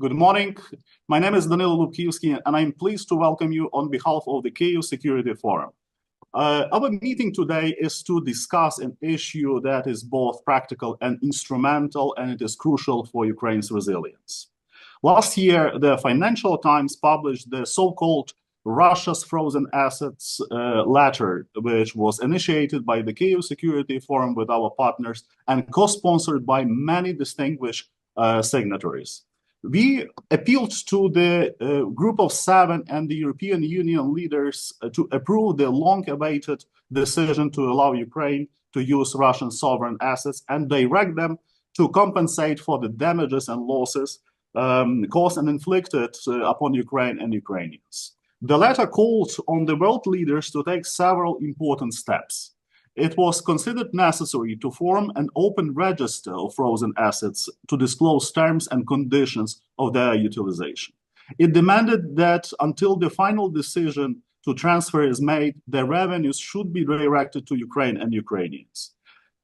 Good morning. My name is Danilo Lubkiewski, and I'm pleased to welcome you on behalf of the Kyiv Security Forum. Our meeting today is to discuss an issue that is both practical and instrumental, and it is crucial for Ukraine's resilience. Last year, the Financial Times published the so-called Russia's Frozen Assets letter, which was initiated by the Kyiv Security Forum with our partners and co-sponsored by many distinguished signatories. We appealed to the Group of Seven and the European Union leaders to approve the long-awaited decision to allow Ukraine to use Russian sovereign assets and direct them to compensate for the damages and losses caused and inflicted upon Ukraine and Ukrainians. The letter called on the world leaders to take several important steps. It was considered necessary to form an open register of frozen assets to disclose terms and conditions of their utilization. It demanded that until the final decision to transfer is made, the revenues should be redirected to Ukraine and Ukrainians.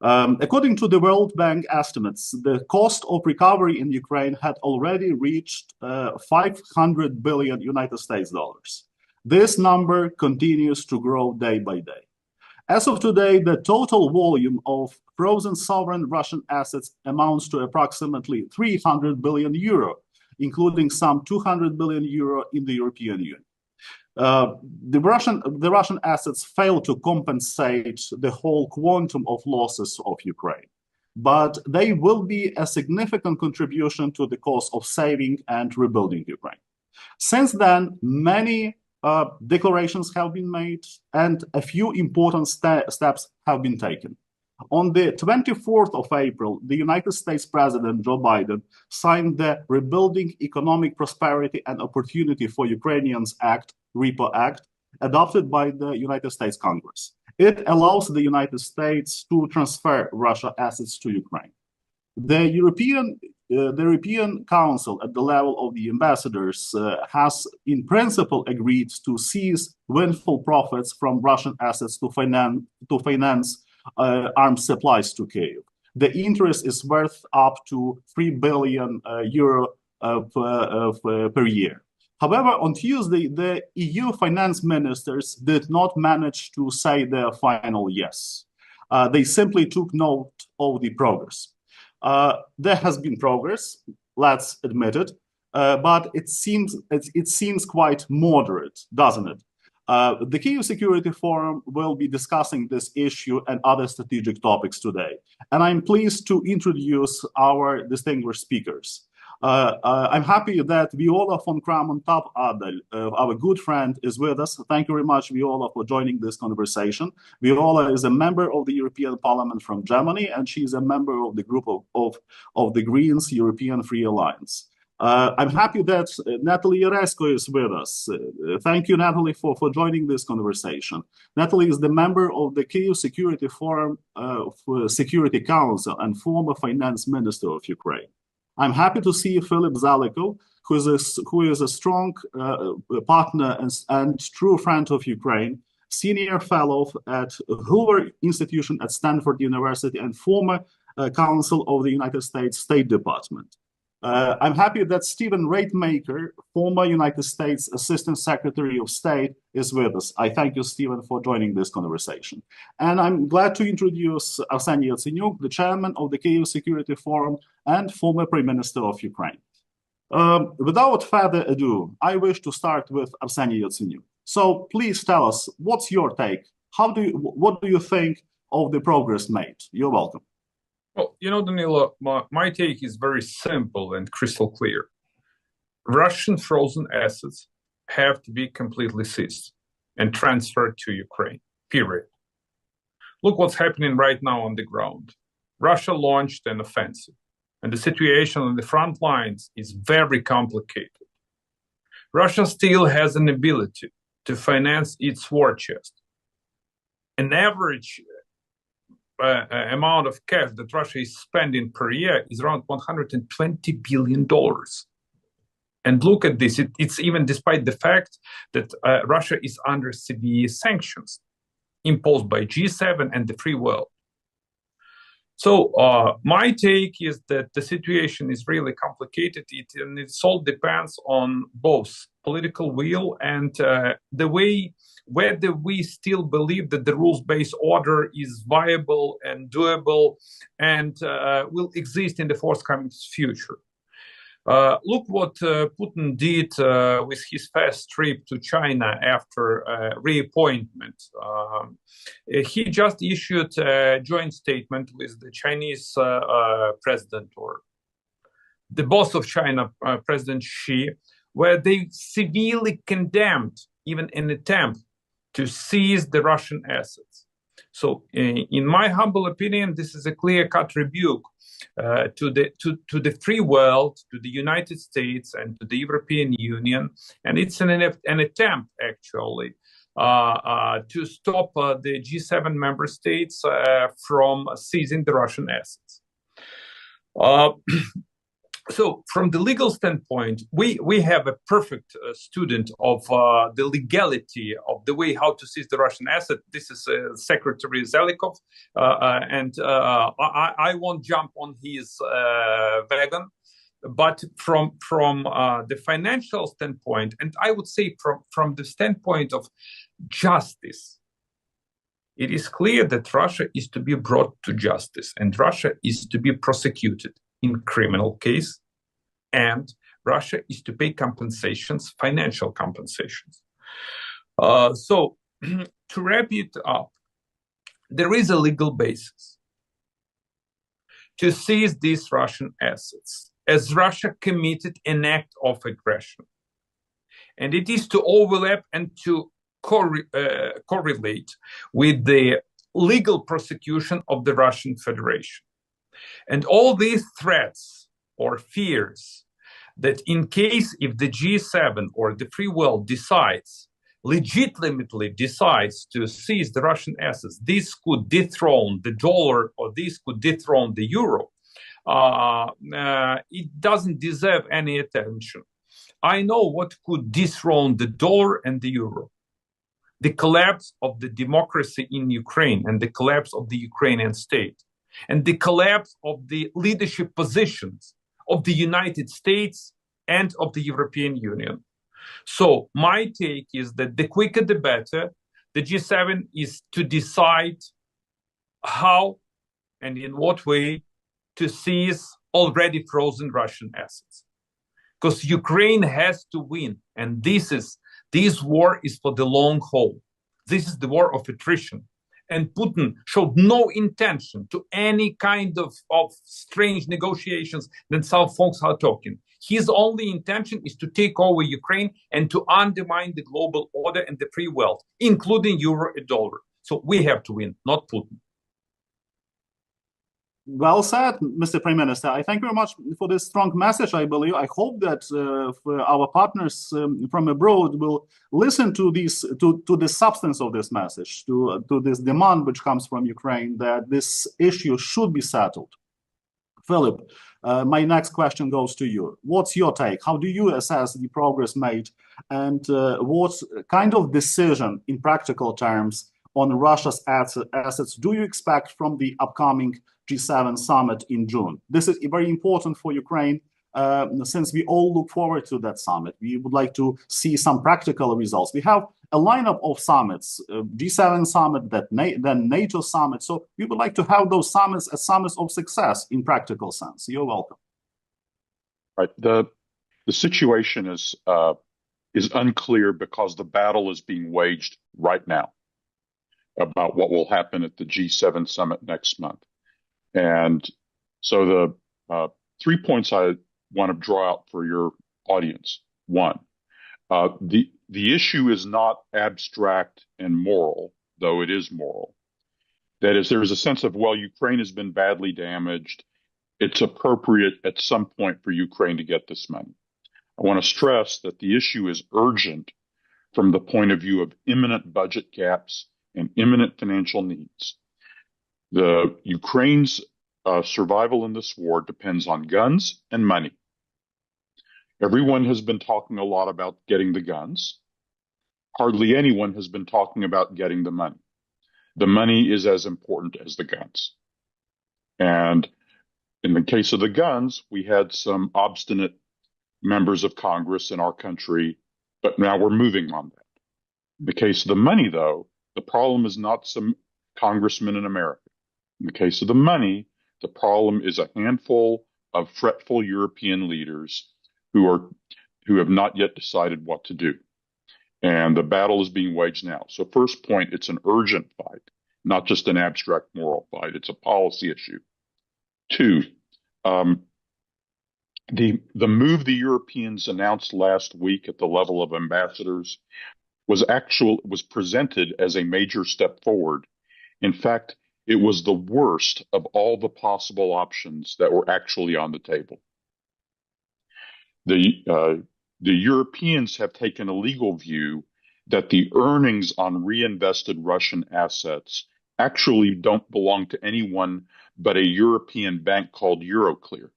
According to the World Bank estimates, the cost of recovery in Ukraine had already reached 500 billion United States dollars. This number continues to grow day by day. As of today, the total volume of frozen sovereign Russian assets amounts to approximately 300 billion euro, including some 200 billion euro in the European Union. The Russian assets fail to compensate the whole quantum of losses of Ukraine, but they will be a significant contribution to the cost of saving and rebuilding Ukraine. Since then, many declarations have been made and a few important steps have been taken. On the 24th of April, the United States President Joe Biden signed the Rebuilding Economic Prosperity and Opportunity for Ukrainians Act, REPO Act, adopted by the United States Congress. It allows the United States to transfer Russia assets to Ukraine. The European Council at the level of the ambassadors has in principle agreed to seize windfall profits from Russian assets to finance arms supplies to Kyiv. The interest is worth up to 3 billion euro per year. However, on Tuesday, the EU finance ministers did not manage to say their final yes. They simply took note of the progress. There has been progress, let's admit it, but it seems quite moderate, doesn't it? The Kyiv Security Forum will be discussing this issue and other strategic topics today, and I'm pleased to introduce our distinguished speakers. I'm happy that Viola from Cramon-Taubadel, our good friend, is with us. Thank you very much, Viola, for joining this conversation. Viola is a member of the European Parliament from Germany, and she's a member of the group of the Greens European Free Alliance. I'm happy that Natalie Jaresko is with us. Thank you, Natalie, for joining this conversation. Natalie is the member of the Kyiv Security Forum Security Council and former finance minister of Ukraine. I'm happy to see Philip Zelikow, who is a strong partner and true friend of Ukraine, senior fellow at Hoover Institution at Stanford University and former counsel of the United States State Department. I'm happy that Stephen Rademaker, former United States Assistant Secretary of State, is with us. I thank you, Stephen, for joining this conversation. And I'm glad to introduce Arseniy Yatsenyuk, the chairman of the Kyiv Security Forum and former Prime Minister of Ukraine. Without further ado, I wish to start with Arseniy Yatsenyuk. So please tell us, what's your take? What do you think of the progress made? You're welcome. Well, Danilo, my take is very simple and crystal clear. Russian frozen assets have to be completely seized and transferred to Ukraine, period. Look what's happening right now on the ground. Russia launched an offensive, and the situation on the front lines is very complicated. Russia still has an ability to finance its war chest. An average amount of cash that Russia is spending per year is around $120 billion. And look at this, it's even despite the fact that Russia is under severe sanctions imposed by G7 and the free world. My take is that the situation is really complicated, and it all depends on both political will and the way whether we still believe that the rules-based order is viable and doable and will exist in the forthcoming future. Look what Putin did with his first trip to China after reappointment. He just issued a joint statement with the Chinese president, or the boss of China, President Xi, where they severely condemned even an attempt to seize the Russian assets. So, in my humble opinion, this is a clear-cut rebuke to the free world, to the United States, and to the European Union, and it's an attempt actually to stop the G7 member states from seizing the Russian assets. So, from the legal standpoint, we have a perfect student of the legality of the way how to seize the Russian asset. This is Secretary Zelikow, and I won't jump on his wagon. But from the financial standpoint, and I would say from the standpoint of justice, it is clear that Russia is to be brought to justice, and Russia is to be prosecuted in criminal case, and Russia is to pay compensations, financial compensations. So, to wrap it up, there is a legal basis to seize these Russian assets, as Russia committed an act of aggression. And it is to overlap and to correlate with the legal prosecution of the Russian Federation. And all these threats or fears that in case if the G7 or the free world legitimately decides to seize the Russian assets, this could dethrone the dollar or this could dethrone the euro, it doesn't deserve any attention. I know what could dethrone the dollar and the euro: the collapse of the democracy in Ukraine and the collapse of the Ukrainian state, and the collapse of the leadership positions of the United States and of the European Union. So my take is that the quicker the better. The G7 is to decide how and in what way to seize already frozen Russian assets. Because Ukraine has to win, and this war is for the long haul. This is the war of attrition. And Putin showed no intention to any kind of strange negotiations that some folks are talking. His only intention is to take over Ukraine and to undermine the global order and the free world, including euro and dollar. So we have to win, not Putin. Well said, Mr. Prime Minister. I thank you very much for this strong message, I believe. I hope that our partners from abroad will listen to the substance of this message, to this demand which comes from Ukraine, that this issue should be settled. Philip, my next question goes to you. What's your take? How do you assess the progress made, and what kind of decision in practical terms on Russia's assets do you expect from the upcoming G7 summit in June? This is very important for Ukraine, since we all look forward to that summit. We would like to see some practical results. We have a lineup of summits, G7 summit, then NATO summit. So we would like to have those summits as summits of success in practical sense. You're welcome. Right. The situation is unclear because the battle is being waged right now about what will happen at the G7 summit next month. And so the 3 points I want to draw out for your audience. One, the issue is not abstract and moral, though it is moral. That is, there is a sense of, well, Ukraine has been badly damaged. It's appropriate at some point for Ukraine to get this money. I want to stress that the issue is urgent from the point of view of imminent budget gaps and imminent financial needs. The Ukraine's survival in this war depends on guns and money. Everyone has been talking a lot about getting the guns. Hardly anyone has been talking about getting the money. The money is as important as the guns. And in the case of the guns, we had some obstinate members of Congress in our country, but now we're moving on that. In the case of the money, though, the problem is not some congressmen in America. In the case of the money, the problem is a handful of fretful European leaders who have not yet decided what to do. And the battle is being waged now. So first point, it's an urgent fight, not just an abstract moral fight. It's a policy issue. Two, the move the Europeans announced last week at the level of ambassadors was presented as a major step forward. In fact, it was the worst of all the possible options that were actually on the table. The Europeans have taken a legal view that the earnings on reinvested Russian assets actually don't belong to anyone but a European bank called Euroclear.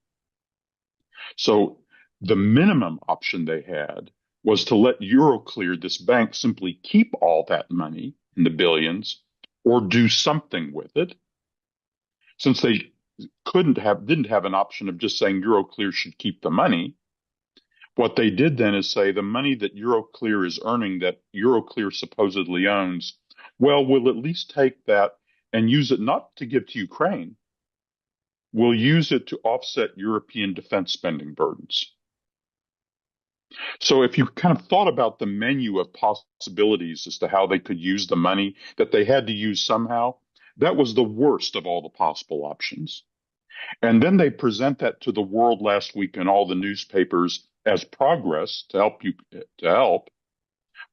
So the minimum option they had was to let Euroclear, this bank, simply keep all that money in the billions or do something with it. Since they didn't have an option of just saying Euroclear should keep the money, what they did then is say the money that Euroclear is earning, that Euroclear supposedly owns, well, we'll at least take that and use it not to give to Ukraine. We'll use it to offset European defense spending burdens. So if you kind of thought about the menu of possibilities as to how they could use the money that they had to use somehow, that was the worst of all the possible options. And then they present that to the world last week in all the newspapers as progress to help,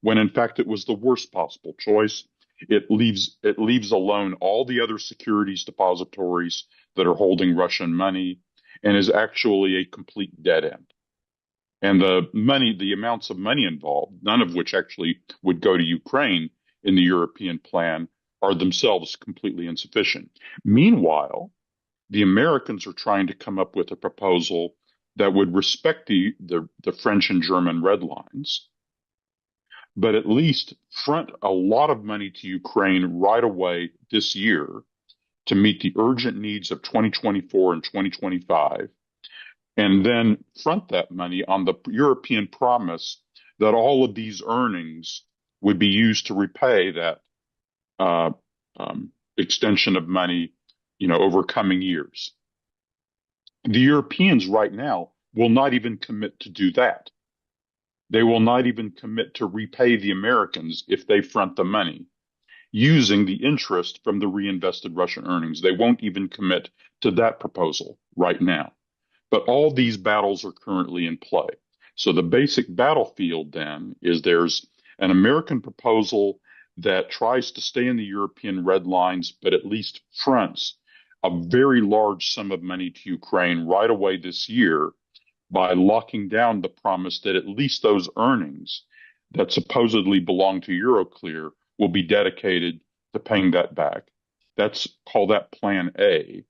when in fact it was the worst possible choice. It leaves alone all the other securities depositories that are holding Russian money and is actually a complete dead end. And the amounts of money involved, none of which actually would go to Ukraine in the European plan, are themselves completely insufficient. Meanwhile, the Americans are trying to come up with a proposal that would respect the French and German red lines, but at least front a lot of money to Ukraine right away this year to meet the urgent needs of 2024 and 2025, and then front that money on the European promise that all of these earnings would be used to repay that extension of money, over coming years. The Europeans right now will not even commit to do that. They will not even commit to repay the Americans if they front the money using the interest from the reinvested Russian earnings. They won't even commit to that proposal right now. But all these battles are currently in play. So the basic battlefield then is there's an American proposal that tries to stay in the European red lines, but at least fronts a very large sum of money to Ukraine right away this year by locking down the promise that at least those earnings that supposedly belong to Euroclear will be dedicated to paying that back. Call that Plan A.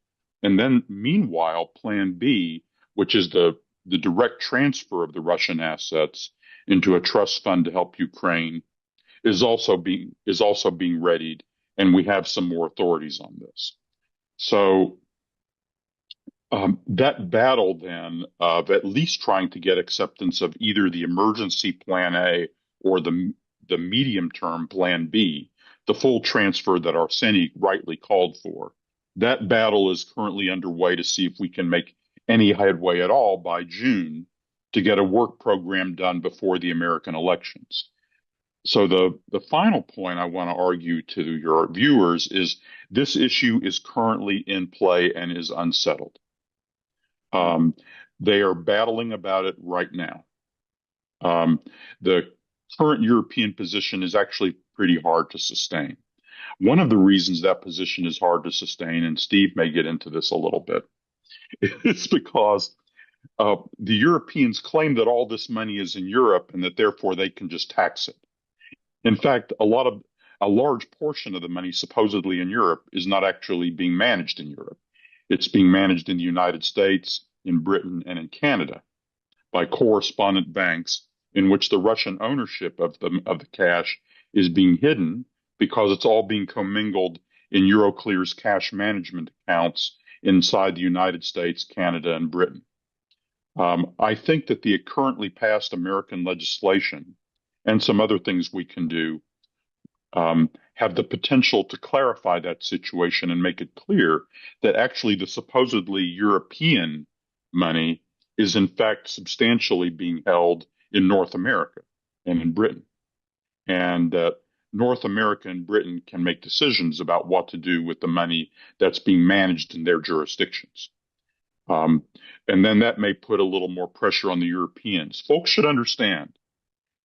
And then meanwhile, Plan B, which is the direct transfer of the Russian assets into a trust fund to help Ukraine, is also being readied, and we have some more authorities on this. So that battle then of at least trying to get acceptance of either the emergency Plan A or the medium-term Plan B, the full transfer that Arseniy rightly called for, that battle is currently underway to see if we can make any headway at all by June to get a work program done before the American elections. So the final point I want to argue to your viewers is this issue is currently in play and is unsettled. They are battling about it right now. The current European position is actually pretty hard to sustain. One of the reasons that position is hard to sustain, and Steve may get into this a little bit, is because the Europeans claim that all this money is in Europe and that therefore they can just tax it. In fact, a large portion of the money supposedly in Europe is not actually being managed in Europe. It's being managed in the United States, in Britain, and in Canada by correspondent banks in which the Russian ownership of the cash is being hidden because it's all being commingled in Euroclear's cash management accounts inside the United States, Canada, and Britain. I think that the currently passed American legislation and some other things we can do have the potential to clarify that situation and make it clear that actually the supposedly European money is in fact substantially being held in North America and in Britain. And North America and Britain can make decisions about what to do with the money that's being managed in their jurisdictions. And then that may put a little more pressure on the Europeans. Folks should understand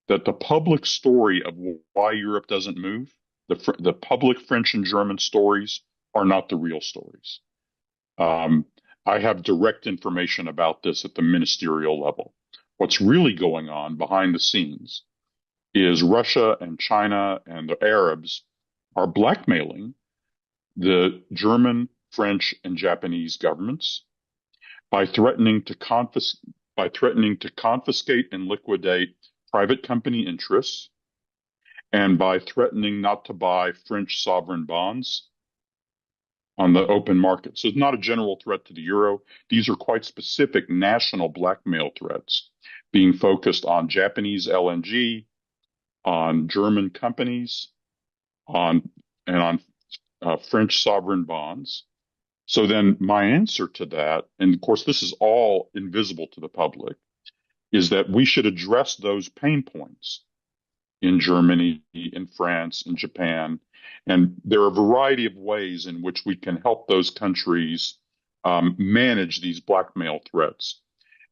that the public story of why Europe doesn't move, the public French and German stories are not the real stories. I have direct information about this at the ministerial level. What's really going on behind the scenes is Russia and China and the Arabs are blackmailing the German, French, and Japanese governments by threatening to confiscate and liquidate private company interests, and by threatening not to buy French sovereign bonds on the open market. So it's not a general threat to the euro. These are quite specific national blackmail threats being focused on Japanese LNG, on German companies, on French sovereign bonds. So then my answer to that, and of course this is all invisible to the public, is that we should address those pain points in Germany, in France, in Japan. And there are a variety of ways in which we can help those countries manage these blackmail threats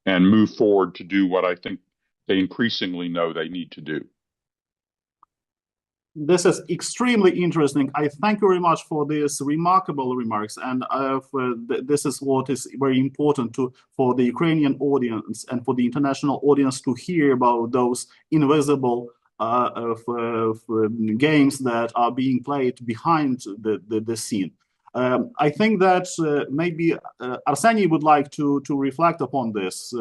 and move forward to do what I think they increasingly know they need to do. This is extremely interesting. I thank you very much for these remarkable remarks, and this is what is very important for the Ukrainian audience and for the international audience to hear about those invisible games that are being played behind the scene. I think that maybe Arseniy would like to reflect upon this.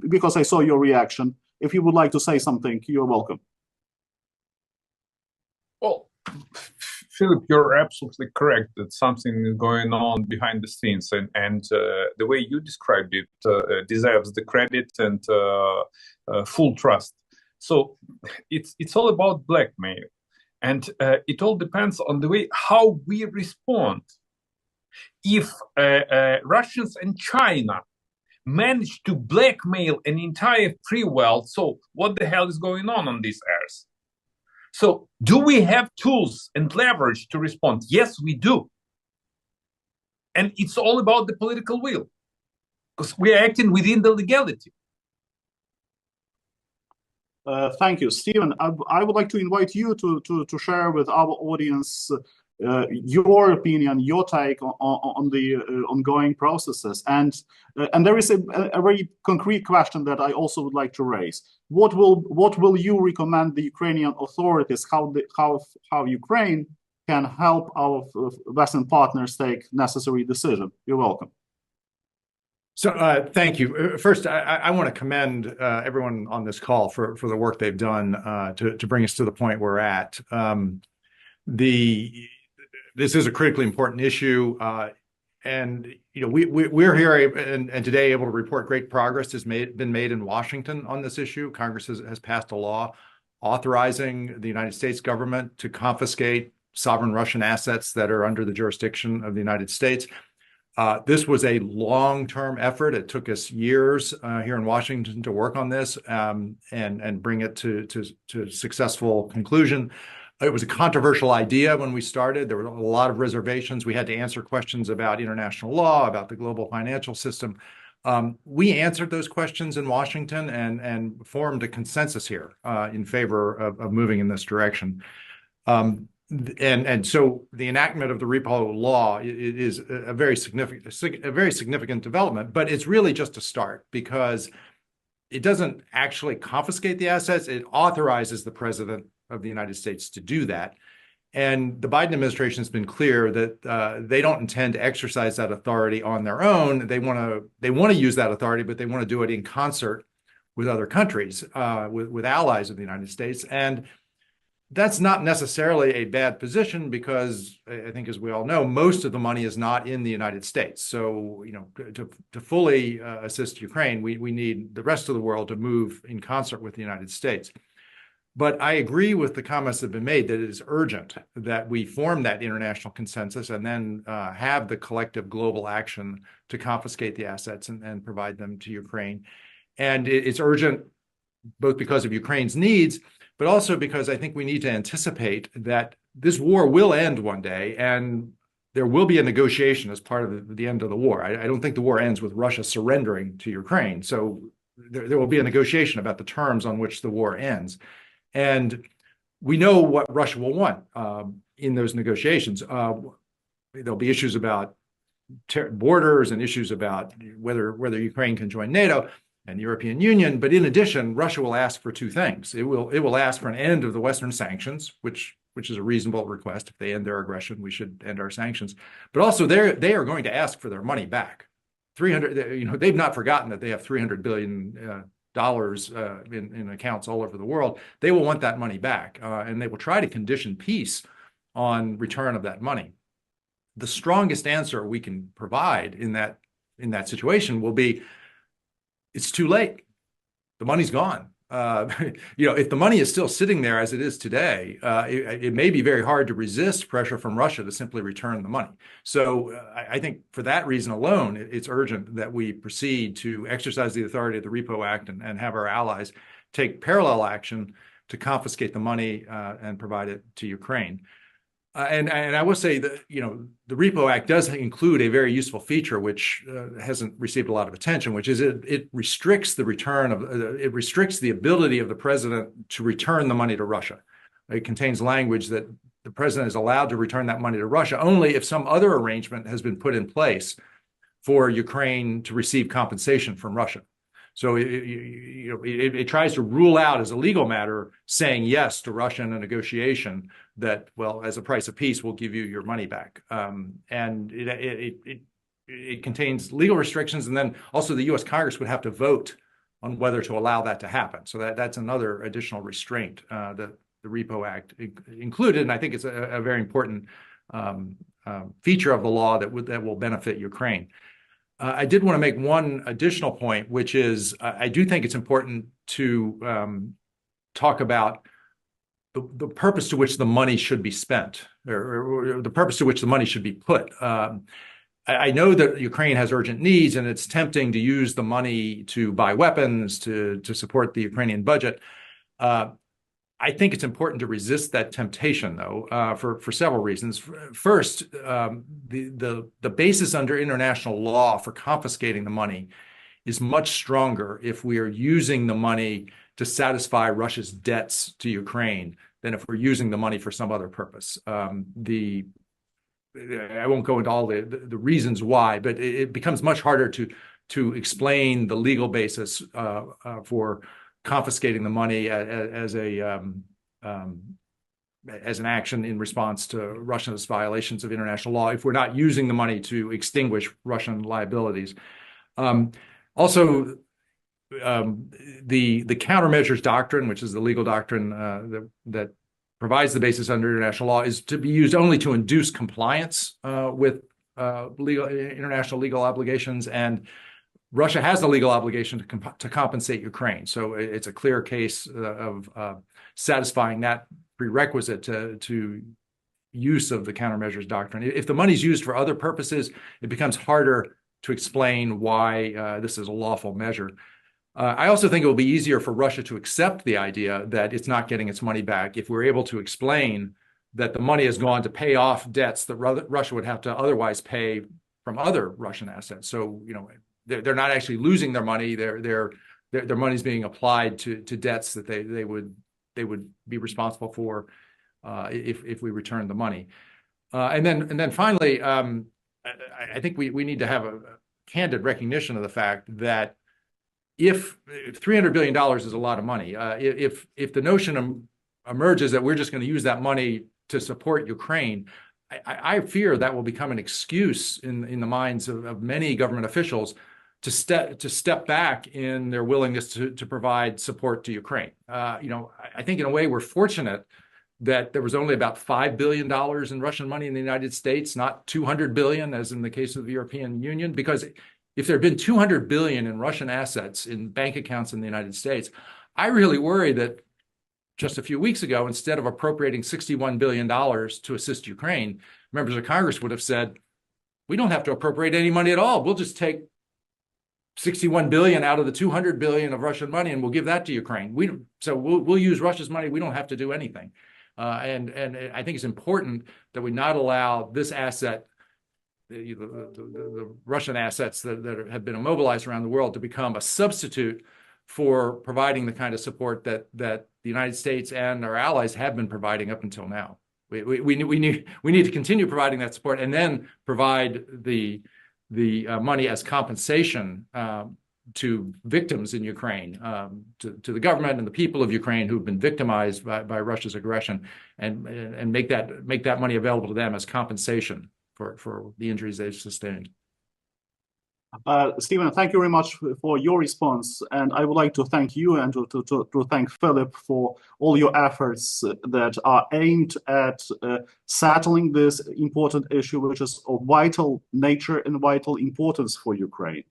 Because I saw your reaction, if you would like to say something, you're welcome. Well, Philip, you're absolutely correct that something is going on behind the scenes, and the way you described it deserves the credit and full trust. So it's all about blackmail, and it all depends on the way how we respond. If Russians and China manage to blackmail an entire free world, so what the hell is going on this earth? So do we have tools and leverage to respond? Yes, we do. And it's all about the political will, because we are acting within the legality. Thank you, Stephen. I would like to invite you to share with our audience your opinion, your take on the ongoing processes, and there is a very concrete question that I also would like to raise. What will you recommend the Ukrainian authorities how Ukraine can help our Western partners take necessary decisions? You're welcome. So thank you. First, I want to commend everyone on this call for the work they've done to bring us to the point we're at. This is a critically important issue, and we're here and today able to report great progress has been made in Washington on this issue. Congress has passed a law authorizing the United States government to confiscate sovereign Russian assets that are under the jurisdiction of the United States. This was a long-term effort. It took us years here in Washington to work on this and bring it to successful conclusion. It was a controversial idea when we started. There were a lot of reservations. We had to answer questions about international law, about the global financial system. We answered those questions in Washington and formed a consensus here in favor of moving in this direction. And so the enactment of the repo law is a very significant development, but it's really just a start because it doesn't actually confiscate the assets. It authorizes the president of the United States to do that. And the Biden administration has been clear that they don't intend to exercise that authority on their own. They want to use that authority, but they want to do it in concert with other countries, with allies of the United States. And That's not necessarily a bad position because I think, as we all know, most of the money is not in the United States. So, to fully assist Ukraine, we need the rest of the world to move in concert with the United States. But I agree with the comments that have been made that it is urgent that we form that international consensus and then have the collective global action to confiscate the assets and provide them to Ukraine. And it's urgent both because of Ukraine's needs, but also because I think we need to anticipate that this war will end one day and there will be a negotiation as part of the end of the war. I don't think the war ends with Russia surrendering to Ukraine. So there will be a negotiation about the terms on which the war ends. And we know what Russia will want in those negotiations. There'll be issues about borders and issues about whether Ukraine can join NATO and the European Union. But in addition, Russia will ask for two things. It will ask for an end of the Western sanctions, which is a reasonable request. If they end their aggression, we should end our sanctions. But also, they are going to ask for their money back. They've not forgotten that they have $300 billion in accounts all over the world. They will want that money back, and they will try to condition peace on return of that money. The strongest answer we can provide in that situation will be, it's too late. The money's gone. If the money is still sitting there as it is today, it may be very hard to resist pressure from Russia to simply return the money. So I think for that reason alone, it's urgent that we proceed to exercise the authority of the Repo Act and have our allies take parallel action to confiscate the money and provide it to Ukraine. And I will say that, the Repo Act does include a very useful feature which hasn't received a lot of attention, which is it restricts the return of, it restricts the ability of the president to return the money to Russia. It contains language that the president is allowed to return that money to Russia only if some other arrangement has been put in place for Ukraine to receive compensation from Russia. So it tries to rule out as a legal matter saying yes to Russia in a negotiation that, well, as a price of peace, we'll give you your money back. And it contains legal restrictions. And then also the U.S. Congress would have to vote on whether to allow that to happen. So that's another additional restraint that the Repo Act included. And I think it's a very important feature of the law that will benefit Ukraine. I did want to make one additional point, which is I do think it's important to talk about the purpose to which the money should be spent, or the purpose to which the money should be put. I know that Ukraine has urgent needs, and it's tempting to use the money to buy weapons, to support the Ukrainian budget. I think it's important to resist that temptation, though, for several reasons. First, the basis under international law for confiscating the money is much stronger if we are using the money to satisfy Russia's debts to Ukraine than if we're using the money for some other purpose. I won't go into all the reasons why, but it becomes much harder to explain the legal basis for confiscating the money as an action in response to Russia's violations of international law if we're not using the money to extinguish Russian liabilities. Also, the countermeasures doctrine, which is the legal doctrine that provides the basis under international law, is to be used only to induce compliance with international legal obligations, and Russia has the legal obligation to compensate Ukraine. So it's a clear case of satisfying that prerequisite to use of the countermeasures doctrine. If the money's used for other purposes, it becomes harder to explain why this is a lawful measure. I also think it will be easier for Russia to accept the idea that it's not getting its money back if we're able to explain that the money has gone to pay off debts that Russia would have to otherwise pay from other Russian assets. So, they're not actually losing their money. Their money's being applied to debts that they would be responsible for if we return the money. And then finally, I think we need to have a candid recognition of the fact that if $300 billion is a lot of money, if the notion emerges that we're just going to use that money to support Ukraine, I fear that will become an excuse in the minds of many government officials to step back in their willingness to provide support to Ukraine. I think in a way we're fortunate that there was only about $5 billion in Russian money in the United States, not 200 billion, as in the case of the European Union. Because if there had been 200 billion in Russian assets in bank accounts in the United States, I really worry that just a few weeks ago, instead of appropriating $61 billion to assist Ukraine, members of Congress would have said, we don't have to appropriate any money at all. We'll just take 61 billion out of the 200 billion of Russian money, and we'll give that to Ukraine. We'll use Russia's money. We don't have to do anything. And I think it's important that we not allow this asset, the Russian assets that have been immobilized around the world, to become a substitute for providing the kind of support that the United States and our allies have been providing up until now. We need to continue providing that support, and then provide the money as compensation to victims in Ukraine, to the government and the people of Ukraine who've been victimized by Russia's aggression, and make that money available to them as compensation for the injuries they've sustained. Stephen, thank you very much for your response, and I would like to thank you and to thank Philip for all your efforts that are aimed at settling this important issue, which is of vital nature and vital importance for Ukraine.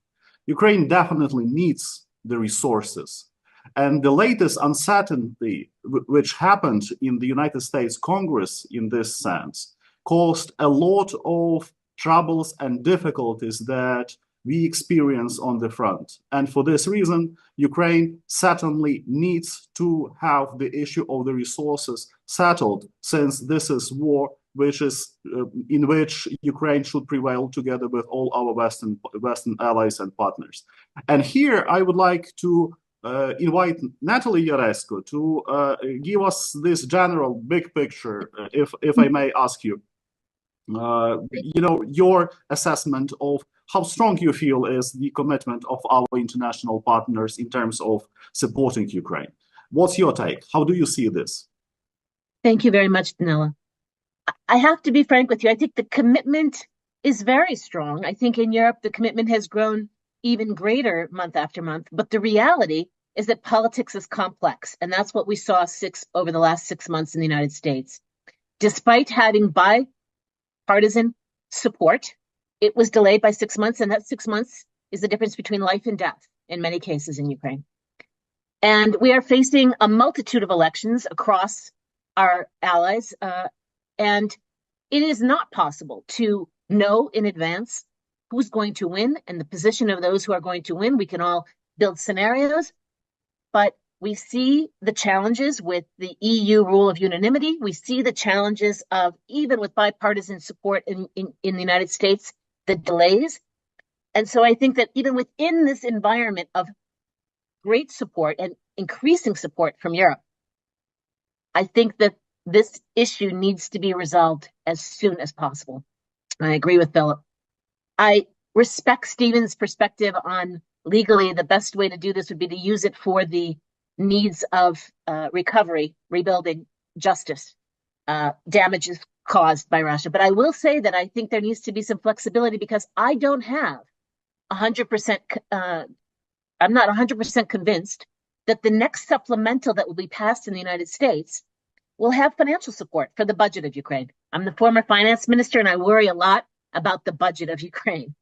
Ukraine definitely needs the resources, and the latest uncertainty which happened in the United States Congress in this sense caused a lot of troubles and difficulties that we experience on the front. And for this reason, Ukraine certainly needs to have the issue of the resources settled, since this is war in which Ukraine should prevail together with all our Western allies and partners. And here I would like to invite Natalie Jaresko to give us this general big picture, if I may ask you. Your assessment of how strong you feel is the commitment of our international partners in terms of supporting Ukraine. What's your take? How do you see this? Thank you very much, Danila. I have to be frank with you. I think the commitment is very strong. I think in Europe, the commitment has grown even greater month after month. But the reality is that politics is complex. And that's what we saw over the last 6 months in the United States. Despite having bipartisan support, it was delayed by 6 months, and that 6 months is the difference between life and death in many cases in Ukraine. And we are facing a multitude of elections across our allies, and it is not possible to know in advance who's going to win and the position of those who are going to win. We can all build scenarios, but we see the challenges with the EU rule of unanimity. We see the challenges of, even with bipartisan support in the United States, the delays. And so I think that even within this environment of great support and increasing support from Europe, I think that this issue needs to be resolved as soon as possible. I agree with Philip. I respect Stephen's perspective on legally the best way to do this would be to use it for the needs of recovery, rebuilding, justice, damages caused by Russia. But I will say that I think there needs to be some flexibility, because I don't have 100%, I'm not 100% convinced that the next supplemental that will be passed in the United States will have financial support for the budget of Ukraine. I'm the former finance minister, and I worry a lot about the budget of Ukraine.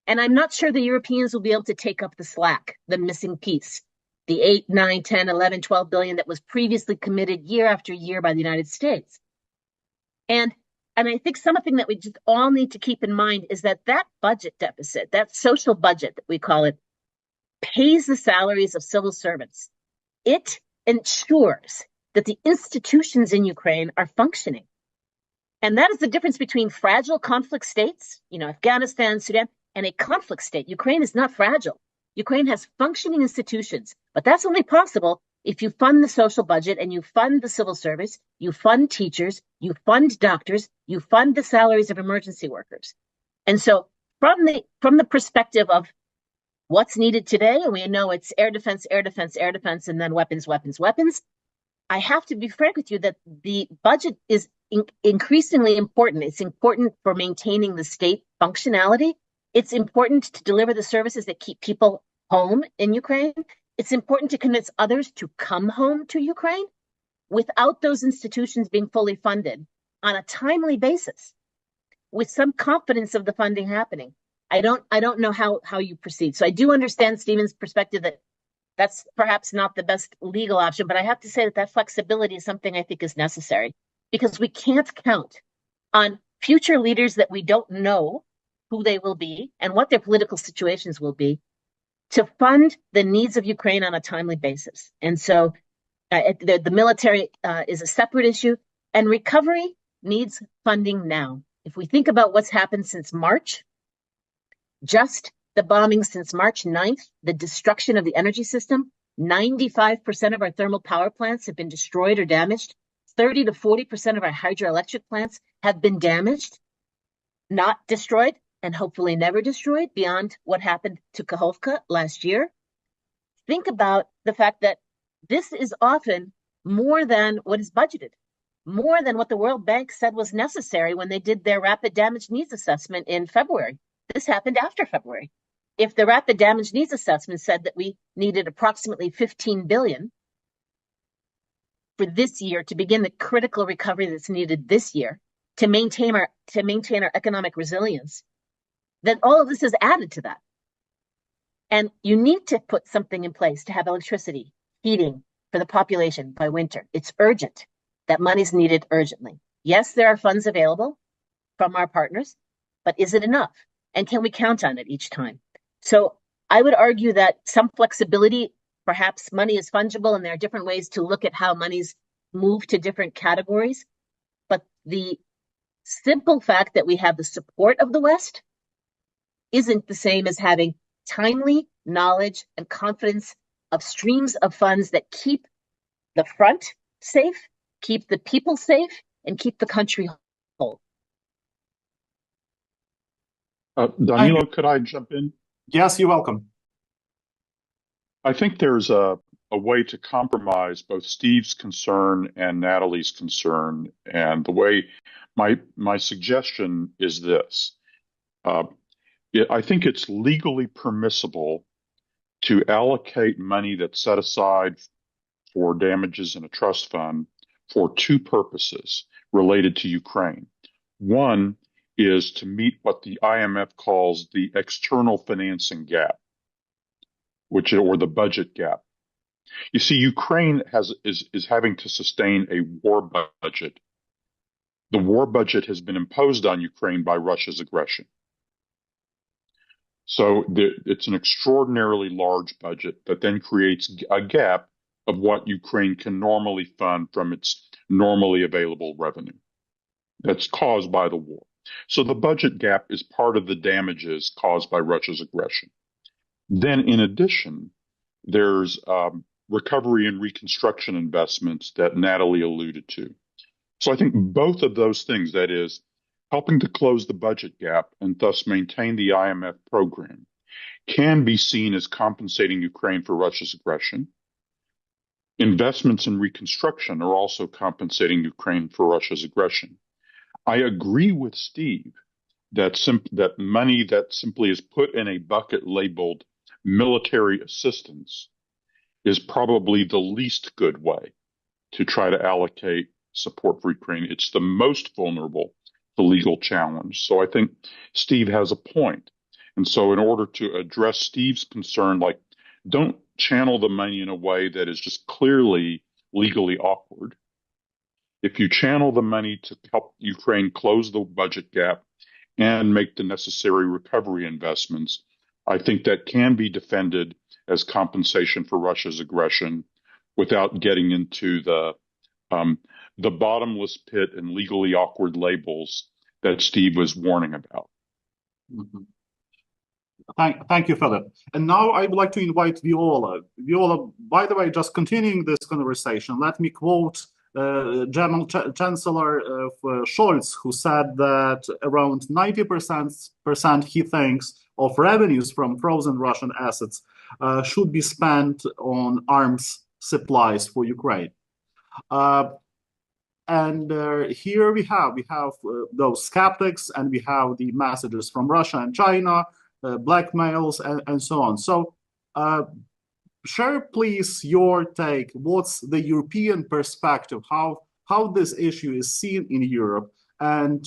And I'm not sure the Europeans will be able to take up the slack, the missing piece, the 8, 9, 10, 11, 12 billion that was previously committed year after year by the United States. And I think something that we just all need to keep in mind is that budget deficit, that social budget that we call it, pays the salaries of civil servants. It ensures that the institutions in Ukraine are functioning. And that is the difference between fragile conflict states, Afghanistan, Sudan, and a conflict state. Ukraine is not fragile. Ukraine has functioning institutions, but that's only possible if you fund the social budget and you fund the civil service, you fund teachers, you fund doctors, you fund the salaries of emergency workers. And so from the perspective of what's needed today, and we know it's air defense, air defense, air defense, and then weapons, weapons, weapons, I have to be frank with you that the budget is increasingly important. It's important for maintaining the state functionality. It's important to deliver the services that keep people home in Ukraine. It's important to convince others to come home to Ukraine. without those institutions being fully funded on a timely basis, with some confidence of the funding happening, I don't know how you proceed. So I do understand Stephen's perspective that that's perhaps not the best legal option, but I have to say that flexibility is something I think is necessary, because we can't count on future leaders that we don't know who they will be and what their political situations will be to fund the needs of Ukraine on a timely basis. And so the military is a separate issue, and recovery needs funding now. If we think about what's happened since March, just the bombing since March 9th, the destruction of the energy system, 95% of our thermal power plants have been destroyed or damaged. 30 to 40% of our hydroelectric plants have been damaged, not destroyed, and hopefully never destroyed beyond what happened to Kakhovka last year. Think about the fact that this is often more than what is budgeted, more than what the World Bank said was necessary when they did their rapid damage needs assessment in February. This happened after February. If the rapid damage needs assessment said that we needed approximately 15 billion for this year to begin the critical recovery that's needed this year to maintain our economic resilience, then all of this is added to that. And you need to put something in place to have electricity, heating for the population by winter. It's urgent. That money's needed urgently. Yes, there are funds available from our partners, but is it enough? And can we count on it each time? So I would argue that some flexibility, perhaps money is fungible and there are different ways to look at how money's move to different categories. But the simple fact that we have the support of the West isn't the same as having timely knowledge and confidence of streams of funds that keep the front safe, keep the people safe, and keep the country whole. Danilo, could I jump in? Yes, you're welcome. I think there's a way to compromise both Steve's concern and Natalie's concern. And the way my suggestion is this. I think it's legally permissible to allocate money that's set aside for damages in a trust fund for two purposes related to Ukraine. One is to meet what the IMF calls the external financing gap, or the budget gap. You see, Ukraine is having to sustain a war budget. The war budget has been imposed on Ukraine by Russia's aggression. So it's an extraordinarily large budget that then creates a gap of what Ukraine can normally fund from its normally available revenue that's caused by the war. So the budget gap is part of the damages caused by Russia's aggression. Then, in addition, there's recovery and reconstruction investments that Natalie alluded to. So I think both of those things, that is, helping to close the budget gap and thus maintain the IMF program, can be seen as compensating Ukraine for Russia's aggression. Investments in reconstruction are also compensating Ukraine for Russia's aggression. I agree with Steve that money that simply is put in a bucket labeled military assistance is probably the least good way to try to allocate support for Ukraine. It's the most vulnerable to legal challenge. So I think Steve has a point. And so in order to address Steve's concern, like, don't channel the money in a way that is just clearly legally awkward. If you channel the money to help Ukraine close the budget gap and make the necessary recovery investments, I think that can be defended as compensation for Russia's aggression without getting into the bottomless pit and legally awkward labels that Steve was warning about. Mm-hmm. Thank you, Philip. And now I would like to invite Viola. Viola, by the way, just continuing this conversation, let me quote German Chancellor Scholz, who said that around 90% he thinks of revenues from frozen Russian assets should be spent on arms supplies for Ukraine. And here we have those skeptics, and we have the messages from Russia and China, blackmails, and so on. So share, please, your take. What's the European perspective? How this issue is seen in Europe, and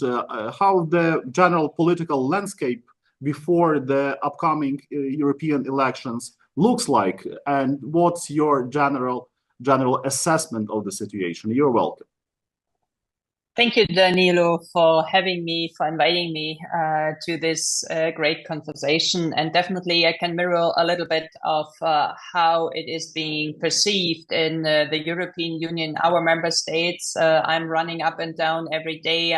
how the general political landscape before the upcoming European elections looks like, and what's your general assessment of the situation? You're welcome. Thank you, Danilo, for having me, for inviting me to this great conversation. And definitely I can mirror a little bit of how it is being perceived in the European Union, our member states. I'm running up and down every day.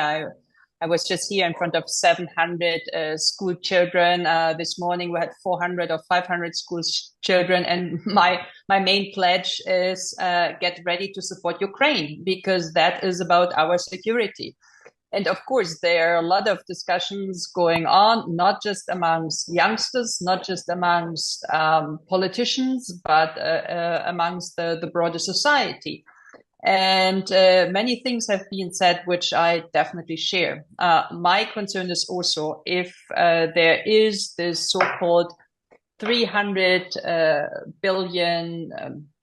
I was just here in front of 700 school children. This morning we had 400 or 500 school children. And my main pledge is get ready to support Ukraine, because that is about our security. And of course, there are a lot of discussions going on, not just amongst youngsters, not just amongst politicians, but amongst the broader society. And many things have been said, which I definitely share. My concern is also if there is this so-called 300 billion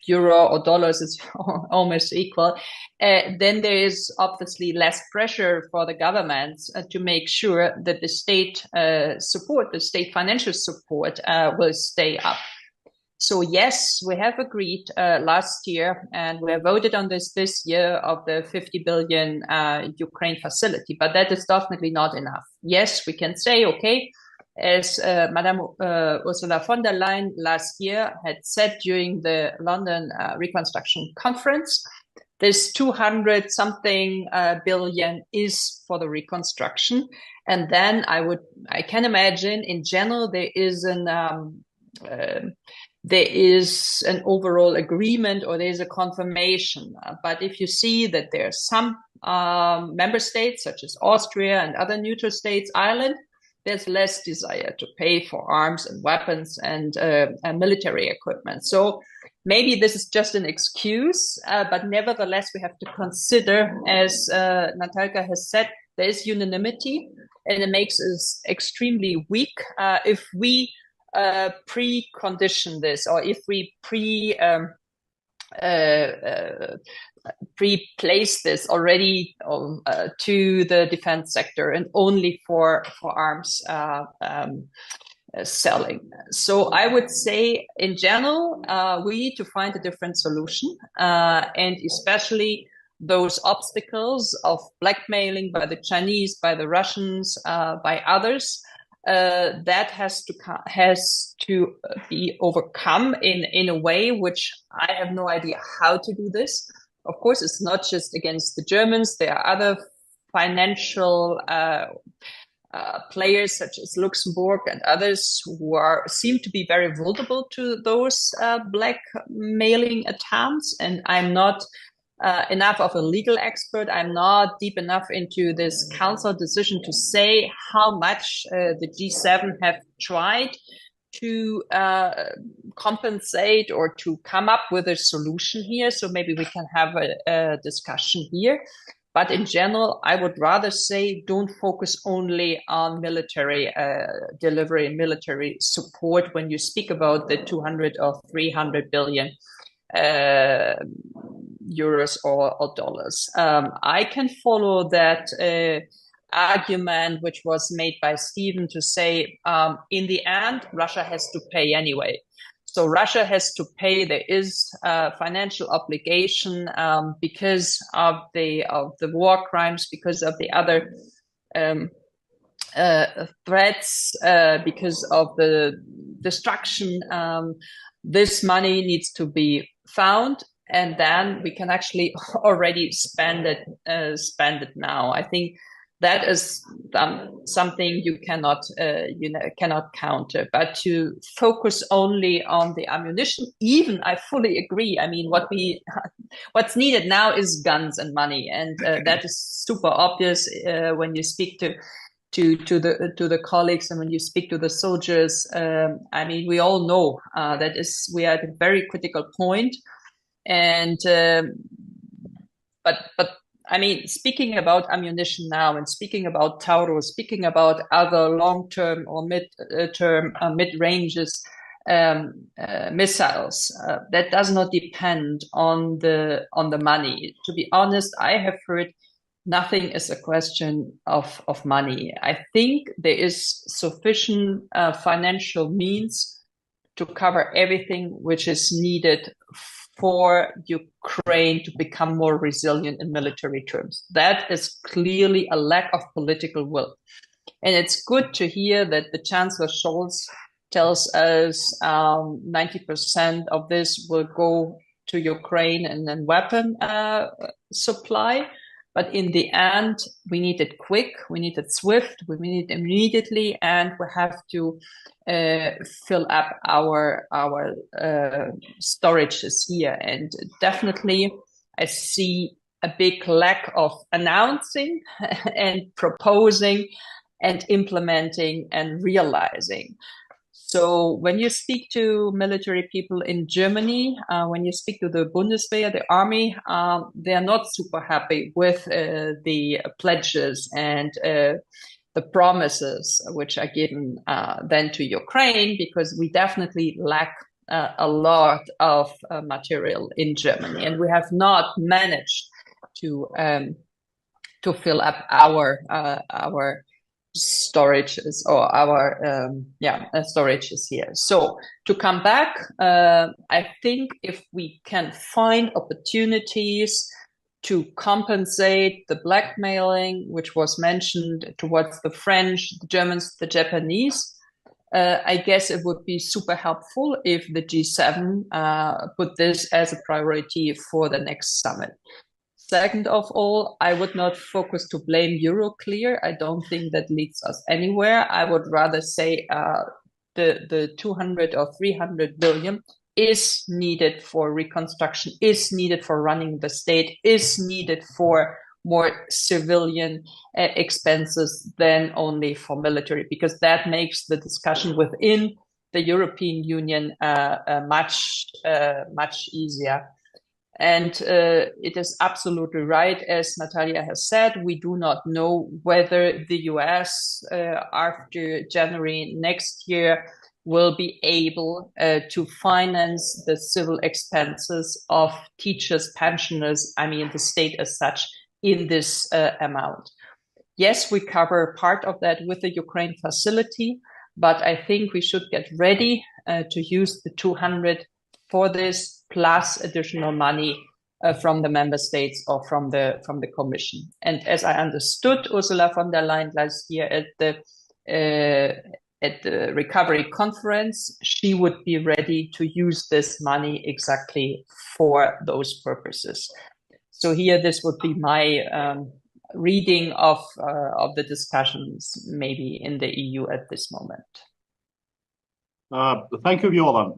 euro or dollars, is almost equal, then there is obviously less pressure for the governments to make sure that the state support, the state financial support will stay up. So yes, we have agreed last year, and we have voted on this year, of the 50 billion Ukraine facility, but that is definitely not enough. Yes, we can say, okay, as Madame Ursula von der Leyen last year had said during the London Reconstruction Conference, this 200 something billion is for the reconstruction. And then I can imagine in general there is an overall agreement, or there is a confirmation. But if you see that there are some member states, such as Austria and other neutral states, Ireland, there's less desire to pay for arms and weapons and military equipment. So maybe this is just an excuse, but nevertheless, we have to consider, as Natalia has said, there is unanimity, and it makes us extremely weak if we precondition this, or if we pre-place this already to the defense sector and only for arms selling. So I would say, in general, we need to find a different solution, and especially those obstacles of blackmailing by the Chinese, by the Russians, by others. That has to be overcome in a way which I have no idea how to do this. Of course, it's not just against the Germans. There are other financial players such as Luxembourg and others who seem to be very vulnerable to those blackmailing attempts. And I'm not enough of a legal expert. I'm not deep enough into this council decision to say how much the G7 have tried to compensate or to come up with a solution here. So maybe we can have a discussion here. But in general, I would rather say don't focus only on military delivery and military support when you speak about the 200 or 300 billion euros or dollars. I can follow that argument which was made by Stephen to say, in the end, Russia has to pay anyway. So Russia has to pay. There is a financial obligation because of the war crimes, because of the other threats, because of the destruction. This money needs to be found, and then we can actually already spend it now. I think that is something you cannot counter. But to focus only on the ammunition, even I fully agree. I mean, what's needed now is guns and money, and that is super obvious when you speak to the colleagues and when you speak to the soldiers. I mean, we all know that we are at a very critical point, and but I mean, speaking about ammunition now, and speaking about Taurus, speaking about other long-term or mid-ranges missiles. That does not depend on the money. To be honest, I have heard nothing is a question of money. I think there is sufficient financial means to cover everything which is needed for Ukraine to become more resilient in military terms. That is clearly a lack of political will. And it's good to hear that the Chancellor Scholz tells us 90% of this will go to Ukraine and then weapon supply. But in the end, we need it quick, we need it swift, we need it immediately, and we have to fill up our storages here. And definitely, I see a big lack of announcing and proposing and implementing and realizing. So when you speak to military people in Germany, when you speak to the Bundeswehr, the army, they're not super happy with the pledges and the promises which are given then to Ukraine, because we definitely lack a lot of material in Germany, and we have not managed to fill up our storages or our storages here. So to come back, I think if we can find opportunities to compensate the blackmailing which was mentioned towards the French, the Germans, the Japanese, I guess it would be super helpful if the G7 put this as a priority for the next summit. Second of all, I would not focus to blame Euroclear. I don't think that leads us anywhere. I would rather say the 200 or 300 billion is needed for reconstruction, is needed for running the state, is needed for more civilian expenses than only for military, because that makes the discussion within the European Union much easier. And it is absolutely right, as Natalia has said, we do not know whether the US after January next year will be able to finance the civil expenses of teachers, pensioners, I mean the state as such, in this amount. Yes, we cover part of that with the Ukraine facility, but I think we should get ready to use the 200 for this, plus additional money from the member states or from the Commission. And as I understood Ursula von der Leyen last year at the recovery conference, she would be ready to use this money exactly for those purposes. So here, this would be my reading of the discussions maybe in the EU at this moment. Thank you, Viola.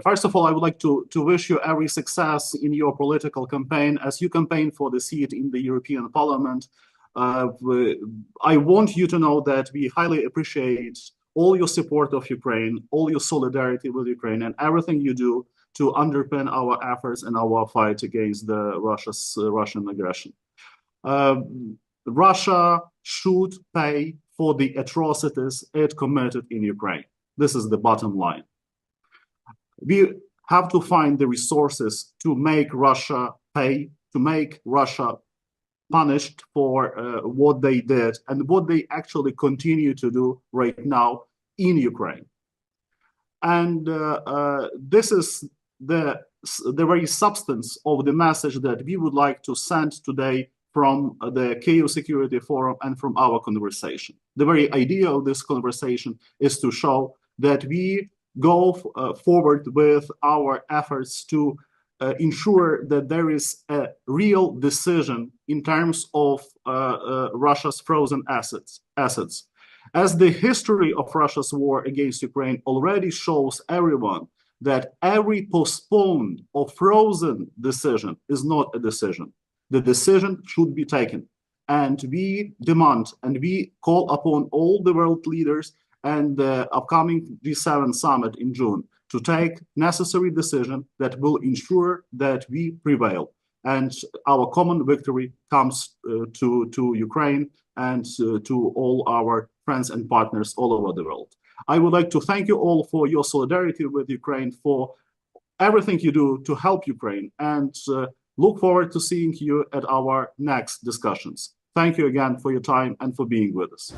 First of all, I would like to wish you every success in your political campaign as you campaign for the seat in the European Parliament. I want you to know that we highly appreciate all your support of Ukraine, all your solidarity with Ukraine, and everything you do to underpin our efforts and our fight against the Russian aggression. Russia should pay for the atrocities it committed in Ukraine. This is the bottom line. We have to find the resources to make Russia pay, to make Russia punished for what they did and what they actually continue to do right now in Ukraine. And this is the very substance of the message that we would like to send today from the Kyiv Security Forum and from our conversation. The very idea of this conversation is to show that we go forward with our efforts to ensure that there is a real decision in terms of Russia's frozen assets. As the history of Russia's war against Ukraine already shows everyone that every postponed or frozen decision is not a decision. The decision should be taken. And we demand and we call upon all the world leaders and the upcoming G7 summit in June to take necessary decision that will ensure that we prevail and our common victory comes to Ukraine and to all our friends and partners all over the world. I would like to thank you all for your solidarity with Ukraine, for everything you do to help Ukraine, and look forward to seeing you at our next discussions. Thank you again for your time and for being with us.